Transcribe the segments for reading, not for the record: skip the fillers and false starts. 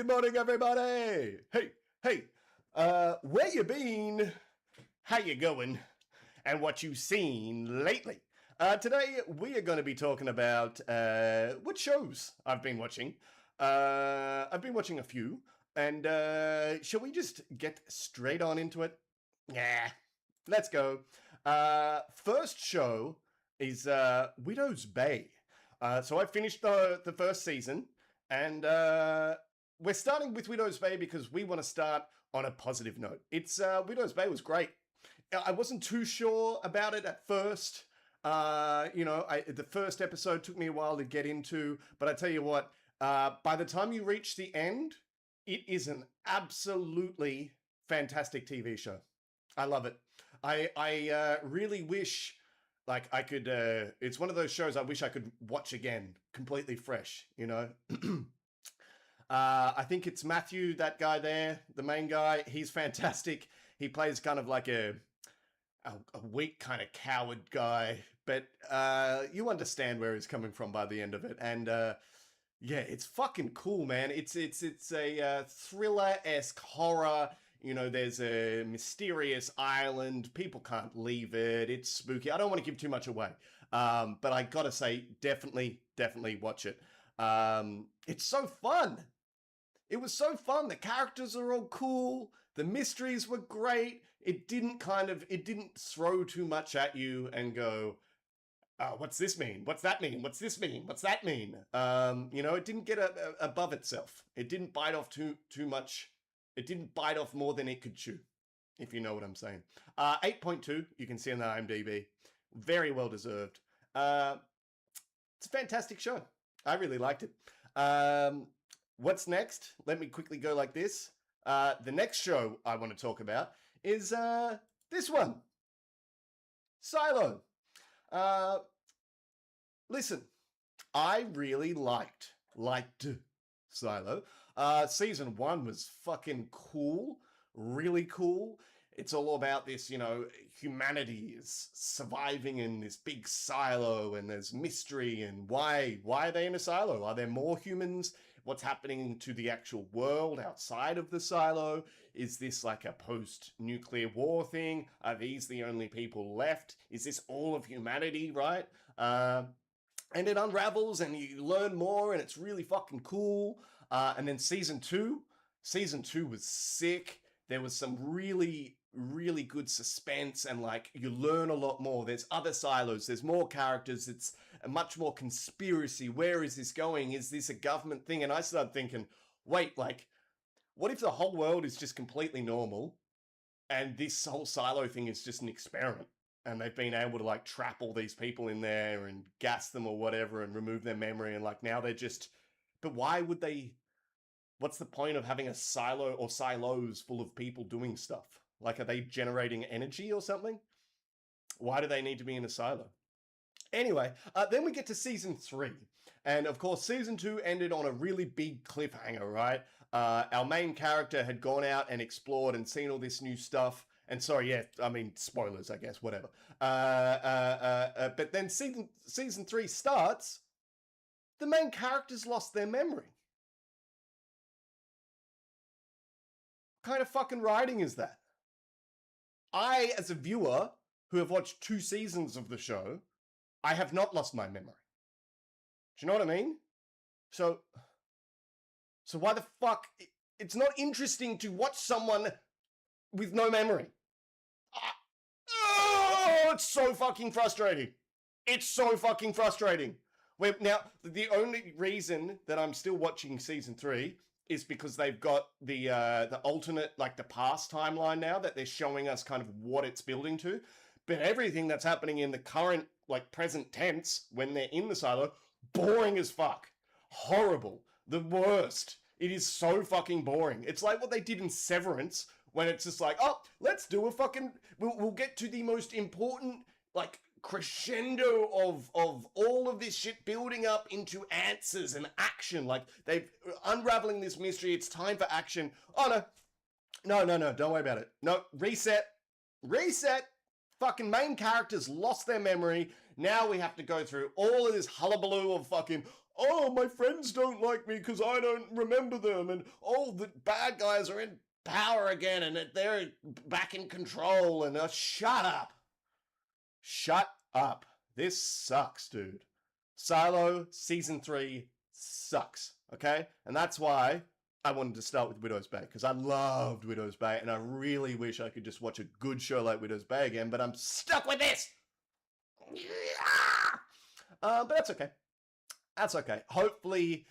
Good morning, everybody. Hey, where you been? How you going? And what you seen lately? Today we are going to be talking about what shows I've been watching. I've been watching a few, and shall we just get straight on into it? Yeah, let's go. First show is Widow's Bay. So I finished the first season, and we're starting with Widow's Bay because we want to start on a positive note. Widow's Bay was great. I wasn't too sure about it at first. The first episode took me a while to get into, but I tell you what, by the time you reach the end, it is an absolutely fantastic TV show. I love it. I really wish, like, I could. It's one of those shows I wish I could watch again, completely fresh. I think it's Matthew, that guy there, the main guy. He's fantastic. He plays kind of like a weak kind of coward guy, but you understand where he's coming from by the end of it. And yeah, it's fucking cool, man. It's a thriller-esque horror. There's a mysterious island. People can't leave it. It's spooky. I don't want to give too much away, but I gotta say, definitely watch it. It's so fun. It was so fun. The characters are all cool. The mysteries were great. It didn't throw too much at you and go, oh, what's this mean? What's that mean? What's this mean? What's that mean? It didn't get above itself. It didn't bite off too much. It didn't bite off more than it could chew, if you know what I'm saying. 8.2, you can see on the IMDb. Very well deserved. It's a fantastic show. I really liked it. What's next? Let me quickly go like this. The next show I want to talk about is this one. Silo. Listen, I really liked Silo. Season 1 was fucking cool. Really cool. It's all about this, humanity is surviving in this big silo, and there's mystery, and why are they in a silo? Are there more humans? What's happening to the actual world outside of the silo? Is this like a post-nuclear war thing? Are these the only people left? Is this all of humanity, right? And it unravels, and you learn more, and it's really fucking cool. And then season 2 was sick. There was some really, really good suspense, and you learn a lot more. There's other silos, there's more characters, it's a much more conspiracy. Where is this going? Is this a government thing? And I started thinking, wait, what if the whole world is just completely normal, and this whole silo thing is just an experiment, and they've been able to trap all these people in there and gas them or whatever and remove their memory, and now they're just, but why would they? What's the point of having a silo or silos full of people doing stuff? Are they generating energy or something? Why do they need to be in a silo? Anyway, then we get to season 3. And of course, season 2 ended on a really big cliffhanger, right? Our main character had gone out and explored and seen all this new stuff. And sorry, yeah, I mean, spoilers, I guess, whatever. But then season 3 starts, the main characters lost their memory. What kind of fucking writing is that? I, as a viewer who have watched 2 seasons of the show, I have not lost my memory. Do you know what I mean? So why the fuck? It's not interesting to watch someone with no memory. It's so fucking frustrating. It's so fucking frustrating. Now, the only reason that I'm still watching season 3 is because they've got the alternate, the past timeline now that they're showing us kind of what it's building to. But everything that's happening in the current, present tense, when they're in the silo, boring as fuck. Horrible. The worst. It is so fucking boring. It's like what they did in Severance, when it's just let's do a fucking, we'll get to the most important, crescendo of all of this shit building up into answers and action. They've unraveling this mystery. It's time for action. Oh no, don't worry about it. No, reset. Fucking main characters lost their memory. Now we have to go through all of this hullabaloo of fucking, oh, my friends don't like me because I don't remember them, and oh, the bad guys are in power again, and they're back in control, and shut up. Shut up. This sucks, dude. Silo season 3 sucks, okay? And that's why I wanted to start with Widow's Bay, because I loved Widow's Bay, and I really wish I could just watch a good show like Widow's Bay again, but I'm stuck with this! But that's okay. That's okay. Hopefully,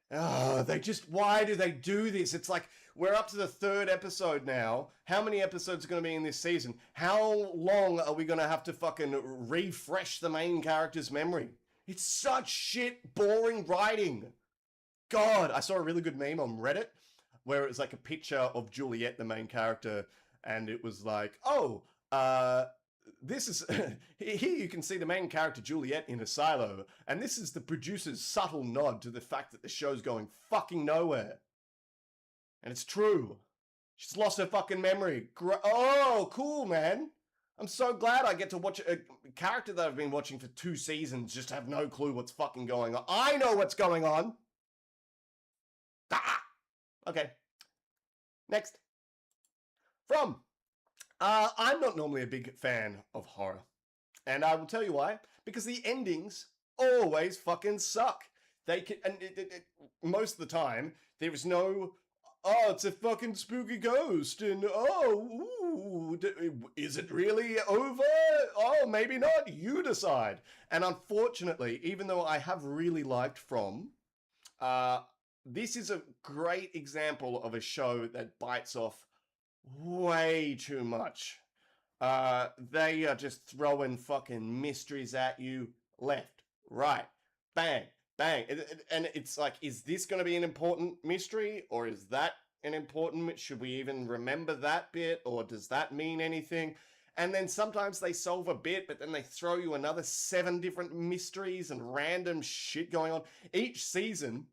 why do they do this? It's like, we're up to the 3rd episode now. How many episodes are going to be in this season? How long are we going to have to fucking refresh the main character's memory? It's such shit, boring writing. God, I saw a really good meme on Reddit where it was like a picture of Juliet, the main character, and it was like, oh, this is here you can see the main character Juliet in a silo, and this is the producer's subtle nod to the fact that the show's going fucking nowhere. And it's true. She's lost her fucking memory. Oh, cool, man. I'm so glad I get to watch a character that I've been watching for 2 seasons just have no clue what's fucking going on. I know what's going on. Ah! Okay. Next. From I'm not normally a big fan of horror. And I will tell you why. Because the endings always fucking suck. They can, and most of the time, there is no, oh, it's a fucking spooky ghost, and oh, ooh, is it really over? Oh, maybe not. You decide. And unfortunately, even though I have really liked From, this is a great example of a show that bites off way too much. They are just throwing fucking mysteries at you left, right, bang, bang. And it's like, is this going to be an important mystery, or is that an important? Should we even remember that bit, or does that mean anything? And then sometimes they solve a bit, but then they throw you another 7 different mysteries and random shit going on. Each season,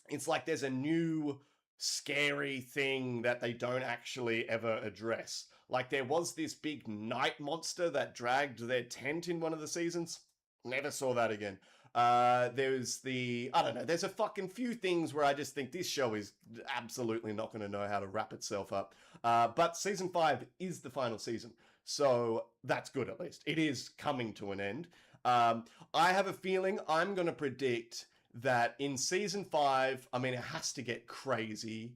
it's like there's a new scary thing that they don't actually ever address. Like, there was this big night monster that dragged their tent in one of the seasons. Never saw that again. There's I don't know, there's a fucking few things where I just think this show is absolutely not going to know how to wrap itself up. But season 5 is the final season. So that's good, at least. It is coming to an end. I have a feeling I'm going to predict that in season 5, I mean, it has to get crazy,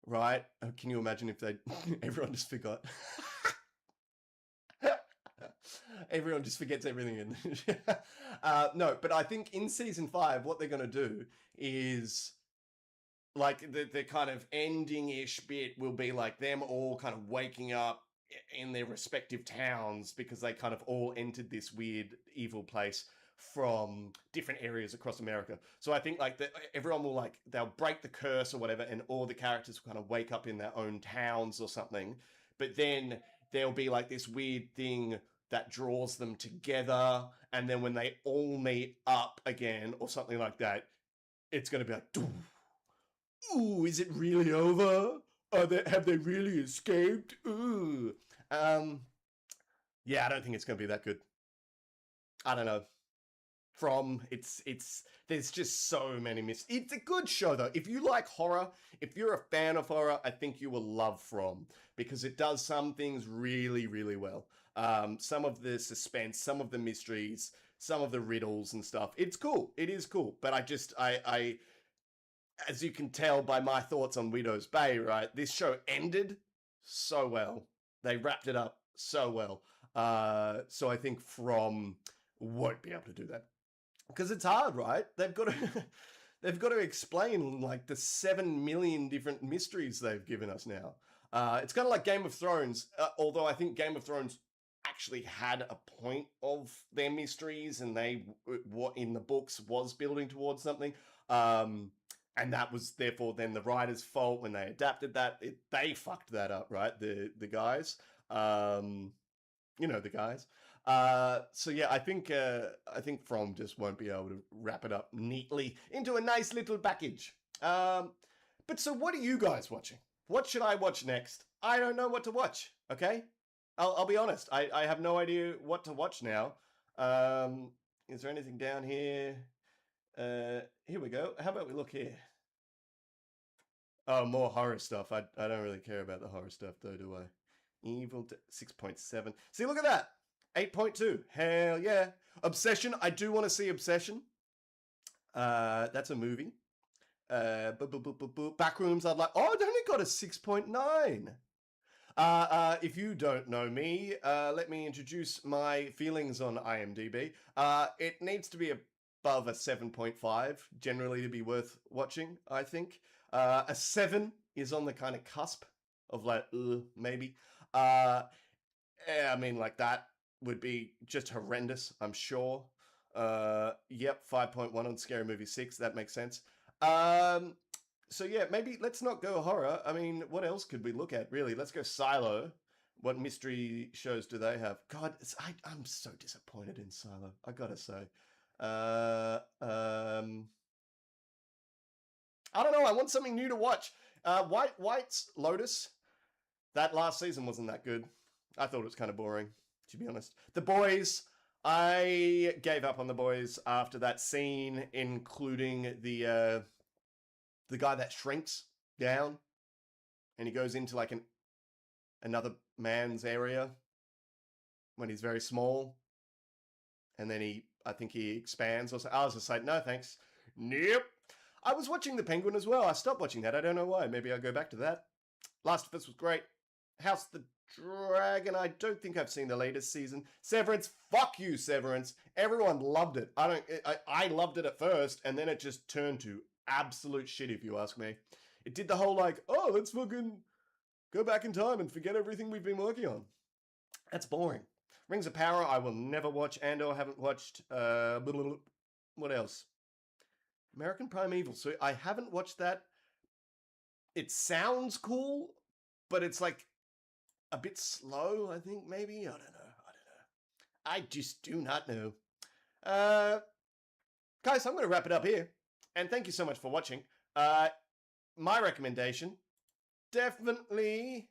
right? Can you imagine if everyone just forgot? Everyone just forgets everything. No, but I think in season 5, what they're going to do is, like, the kind of ending-ish bit will be like them all kind of waking up in their respective towns because they kind of all entered this weird evil place from different areas across America. So I think like everyone will they'll break the curse or whatever, and all the characters will kind of wake up in their own towns or something. But then there'll be like this weird thing that draws them together, and then when they all meet up again or something like that, it's going to be like, ooh, is it really over? Have they really escaped? Ooh. Yeah, I don't think it's going to be that good. I don't know. There's just so many It's a good show though. If you like horror, if you're a fan of horror, I think you will love From, because it does some things really, really well. Some of the suspense, some of the mysteries, some of the riddles and stuff. It's cool. It is cool. But I as you can tell by my thoughts on Widow's Bay, right? This show ended so well. They wrapped it up so well. So I think From won't be able to do that. Because it's hard, right? They've got to explain like the 7 million different mysteries they've given us now. It's kind of like Game of Thrones, although I think Game of Thrones actually had a point of their mysteries, and what in the books was building towards something. And that was therefore then the writer's fault when they adapted that. They fucked that up, right? The guys, you know, the guys. So yeah, I think From just won't be able to wrap it up neatly into a nice little package. But so what are you guys watching? What should I watch next? I don't know what to watch. Okay, I'll be honest. I have no idea what to watch now. Is there anything down here? Here we go. How about we look here? Oh, more horror stuff. I don't really care about the horror stuff though, do I? 6.7. See, look at that. 8.2. Hell yeah. Obsession. I do want to see Obsession. That's a movie. Backrooms. I'd like. Oh, it only got a 6.9. If you don't know me, let me introduce my feelings on IMDb. It needs to be above a 7.5 generally to be worth watching, I think. A 7 is on the kind of cusp of like, maybe. I mean, like that would be just horrendous, I'm sure. Yep, 5.1 on Scary Movie 6. That makes sense. So yeah, maybe let's not go horror. I mean, what else could we look at, really? Let's go Silo. What mystery shows do they have? God, I'm so disappointed in Silo, I gotta say. I don't know. I want something new to watch. White's Lotus. That last season wasn't that good. I thought it was kind of boring, to be honest. The Boys. I gave up on The Boys after that scene, including the guy that shrinks down, and he goes into like another man's area when he's very small, and then I think he expands or so. I was just like, no thanks. Nope. I was watching The Penguin as well. I stopped watching that. I don't know why. Maybe I'll go back to that. Last of Us was great. House of the Dragon. I don't think I've seen the latest season. Severance. Fuck you, Severance. Everyone loved it. I loved it at first, and then it just turned to absolute shit, if you ask me. It did the whole like, oh, let's fucking go back in time and forget everything we've been working on. That's boring. Rings of Power. I will never watch. And/or haven't watched. What else? American Primeval. So I haven't watched that. It sounds cool, but it's like a bit slow, I think, maybe. I don't know. I just do not know. Guys, I'm going to wrap it up here. And thank you so much for watching. My recommendation, definitely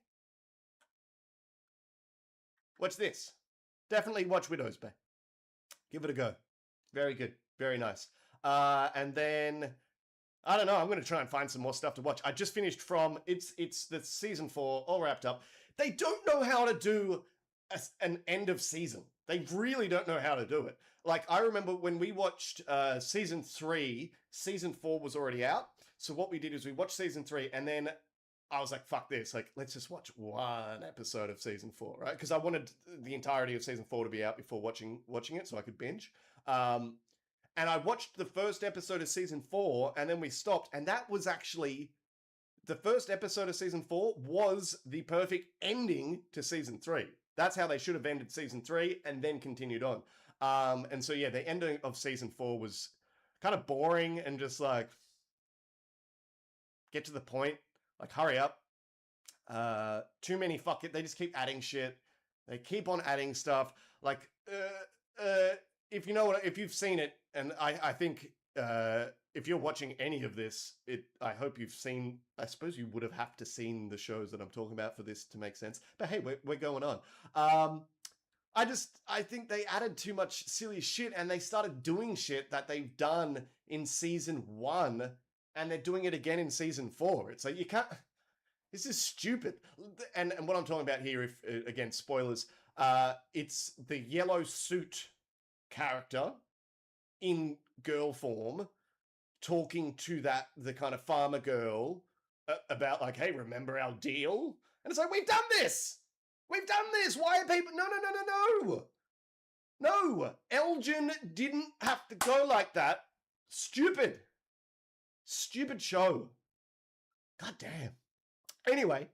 watch this. Definitely watch Widow's Bay. Give it a go. Very good. Very nice. And then, I don't know, I'm going to try and find some more stuff to watch. I just finished from, it's the season 4, all wrapped up. They don't know how to do an end of season. They really don't know how to do it. Like, I remember when we watched season 3, season 4 was already out. So what we did is we watched season 3, and then I was like, fuck this. Like, let's just watch one episode of season 4, right? Because I wanted the entirety of season 4 to be out before watching it so I could binge. And I watched the first episode of season 4, and then we stopped. And that was actually, the first episode of season 4 was the perfect ending to season 3. That's how they should have ended season 3 and then continued on. And so, yeah, the ending of season 4 was kind of boring and just like, get to the point. Like, hurry up. Too many they just keep adding shit. They keep on adding stuff. Like, if you know what, if you've seen it, and I think if you're watching any of this, I hope you've seen, I suppose you would have to seen the shows that I'm talking about for this to make sense. But hey, we're going on. I think they added too much silly shit, and they started doing shit that they've done in season 1, and they're doing it again in season 4. It's like, you can't, this is stupid. And what I'm talking about here, if again, spoilers, it's the yellow suit character in girl form talking to the kind of farmer girl about like, hey, remember our deal? And it's like, we've done this. Why are people? No. Elgin didn't have to go like that. Stupid show. God damn. Anyway,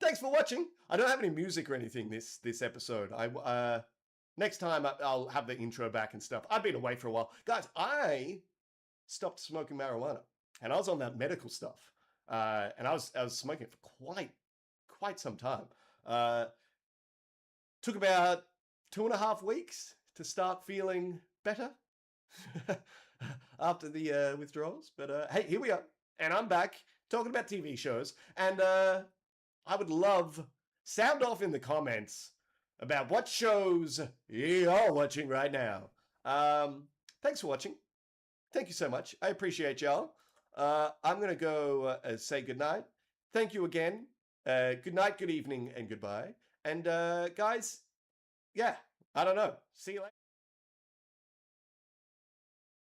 thanks for watching. I don't have any music or anything this episode. Next time I'll have the intro back and stuff. I've been away for a while. Guys, I stopped smoking marijuana, and I was on that medical stuff. And I was smoking it for quite some time. Took about 2.5 weeks to start feeling better after the withdrawals. But hey, here we are. And I'm back talking about TV shows. And I would love, sound off in the comments about what shows you're watching right now. Thanks for watching. Thank you so much. I appreciate y'all. I'm going to go say goodnight. Thank you again. Good night, good evening, and goodbye. And guys, yeah, I don't know. See you later.